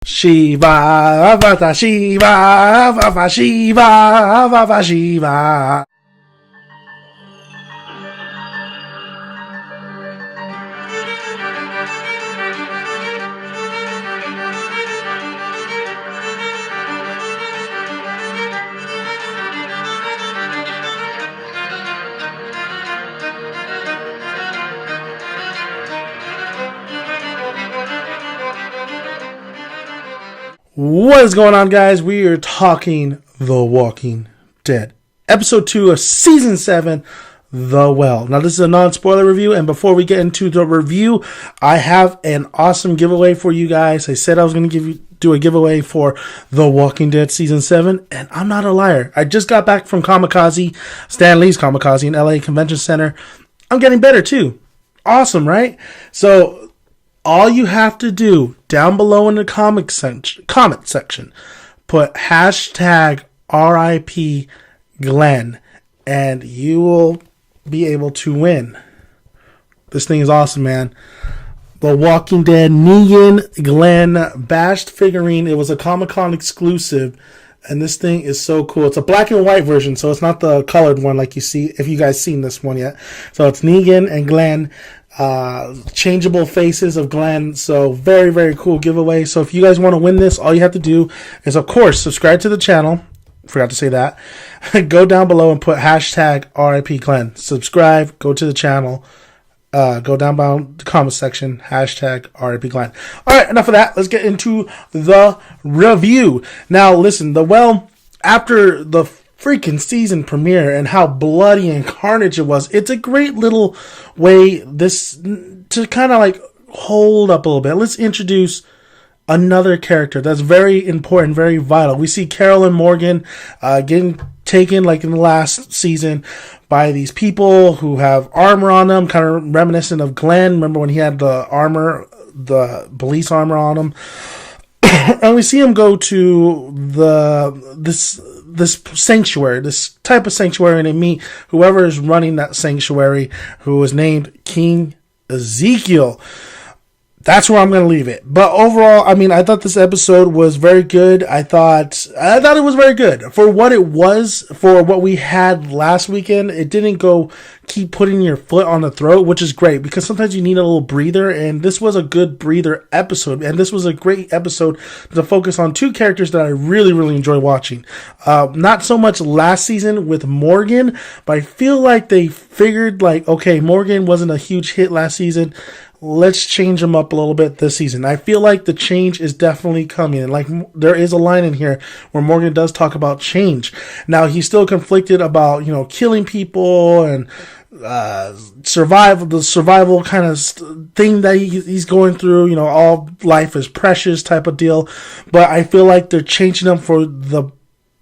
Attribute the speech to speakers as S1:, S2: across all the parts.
S1: Shiva, Vata Shiva, Vava Shiva, Vava Shiva. What is going on, guys? We are talking The Walking Dead, episode 2 of season 7, The Well. Now, this is a non-spoiler review, and before we get into the review, I have an awesome giveaway for you guys. I said I was going to do a giveaway for The Walking Dead season 7, and I'm not a liar. I just got back from Kamikaze, Stan Lee's Kamikaze in LA Convention Center. I'm getting better too. Awesome, right? So all you have to do down below in the comment section, put hashtag RIP Glenn, and you will be able to win. This thing is awesome, man. The Walking Dead Negan Glenn bashed figurine. It was a Comic-Con exclusive, and this thing is so cool. It's a black and white version, so it's not the colored one like you see, if you guys seen this one yet. So it's Negan and Glenn. Changeable faces of Glenn. So very, very cool giveaway. So if you guys want to win this, all you have to do is, of course, subscribe to the channel. Forgot to say that. Go down below and put hashtag RIP Glenn. Subscribe, go to the channel, go down below the comment section, hashtag RIP Glenn. Alright, enough of that. Let's get into the review. Now listen, after the freaking season premiere and how bloody and carnage it was, it's a great little way to kind of like hold up a little bit. Let's introduce another character that's very important, very vital. We see Carol and Morgan getting taken, like in the last season, by these people who have armor on them, kind of reminiscent of Glenn. Remember when he had the armor, the police armor on him? And we see him go to this sanctuary, this type of sanctuary, and they meet whoever is running that sanctuary, who is named King Ezekiel. That's where I'm going to leave it. But overall, I mean, I thought this episode was very good. I thought it was very good for what it was, for what we had last weekend. It didn't keep putting your foot on the throat, which is great because sometimes you need a little breather, and this was a good breather episode. And this was a great episode to focus on two characters that I really, really enjoy watching. Not so much last season with Morgan, but I feel like they figured, like, okay, Morgan wasn't a huge hit last season. Let's change him up a little bit this season. I feel like the change is definitely coming. Like, there is a line in here where Morgan does talk about change. Now, he's still conflicted about, killing people and the survival kind of thing that he's going through. All life is precious type of deal. But I feel like they're changing him for the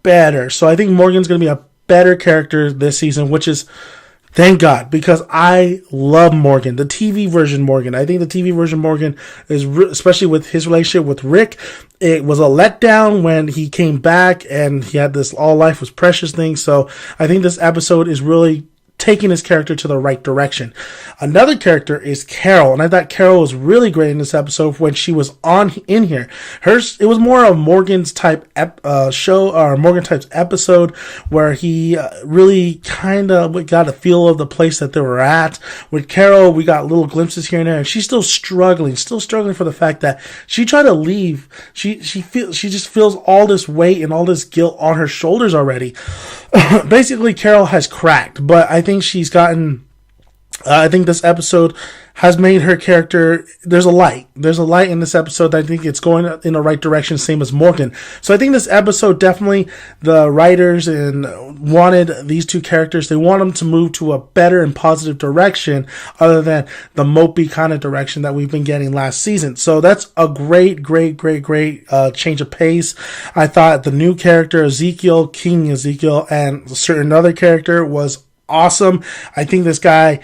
S1: better. So I think Morgan's going to be a better character this season, which is, thank God, because I love Morgan, the TV version Morgan. I think the TV version Morgan is, especially with his relationship with Rick, it was a letdown when he came back and he had this all life was precious thing. So I think this episode is really taking his character to the right direction. Another character is Carol, and I thought Carol was really great in this episode when she was in here. It was more of Morgan's type show, or Morgan type's episode, where he really kind of got a feel of the place that they were at. With Carol, we got little glimpses here and there, and she's still struggling for the fact that she tried to leave. She just feels all this weight and all this guilt on her shoulders already. Basically, Carol has cracked, but I think she's gotten. I think this episode has made her character. There's a light in this episode that I think it's going in the right direction, same as Morgan. So I think this episode, definitely the writers wanted these two characters. They want them to move to a better and positive direction other than the mopey kind of direction that we've been getting last season. So that's a great change of pace. I thought the new character, King Ezekiel, and a certain other character was awesome. I think this guy,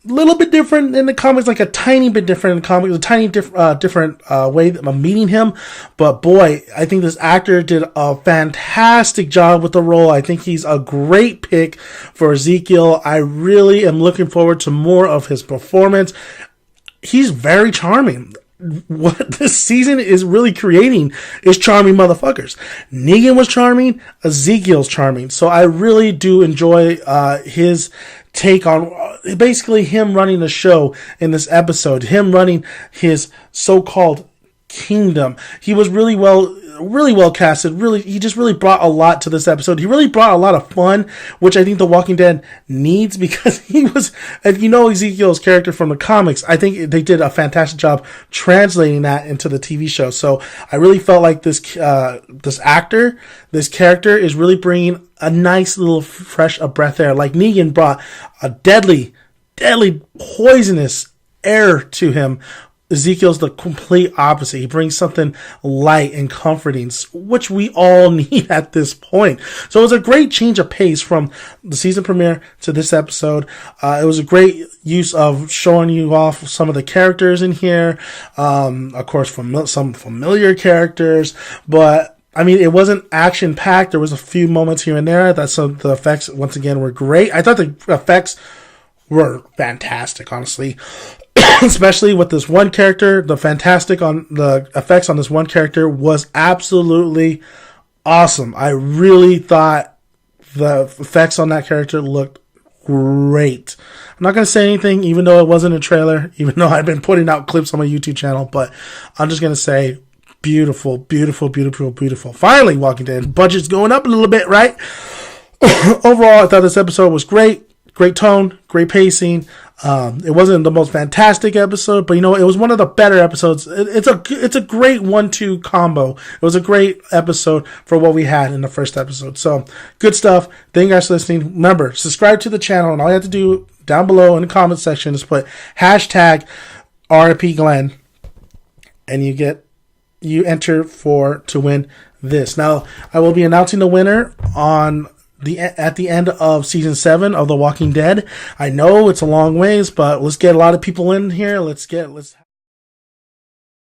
S1: a little bit different in the comics, like a tiny bit different in the comics, a tiny different way of meeting him. But boy, I think this actor did a fantastic job with the role. I think he's a great pick for Ezekiel. I really am looking forward to more of his performance. He's very charming. what this season is really creating is charming motherfuckers. Negan was charming, Ezekiel's charming. So I really do enjoy his take on basically him running the show in this episode, him running his so-called kingdom. He was really well casted. He just really brought a lot to this episode. He really brought a lot of fun, which I think The Walking Dead needs, because he was, and Ezekiel's character from the comics, I think they did a fantastic job translating that into the TV show. So I really felt like this character is really bringing a nice little fresh of breath air. Like Negan brought a deadly, poisonous air to him. Ezekiel's the complete opposite. He brings something light and comforting, which we all need at this point. So it was a great change of pace from the season premiere to this episode. It was a great use of showing you off some of the characters in here. Of course, some familiar characters, but I mean, it wasn't action packed. There was a few moments here and there. I thought some of the effects, once again, were great. I thought the effects were fantastic, honestly. Especially with this one character, the effects on this one character was absolutely awesome. I really thought the effects on that character looked great. I'm not going to say anything, even though it wasn't a trailer, even though I've been putting out clips on my YouTube channel, but I'm just going to say beautiful. Finally, Walking Dead. Budget's going up a little bit, right? Overall, I thought this episode was great. Great tone, great pacing. It wasn't the most fantastic episode, but it was one of the better episodes. It's a great 1-2 combo. It was a great episode for what we had in the first episode. So good stuff. Thank you guys for listening. Remember, subscribe to the channel, and all you have to do down below in the comment section is put hashtag RIP Glenn, and you enter to win this. Now, I will be announcing the winner at the end of season 7 of The Walking Dead. I know it's a long ways, but let's get a lot of people in here. Let's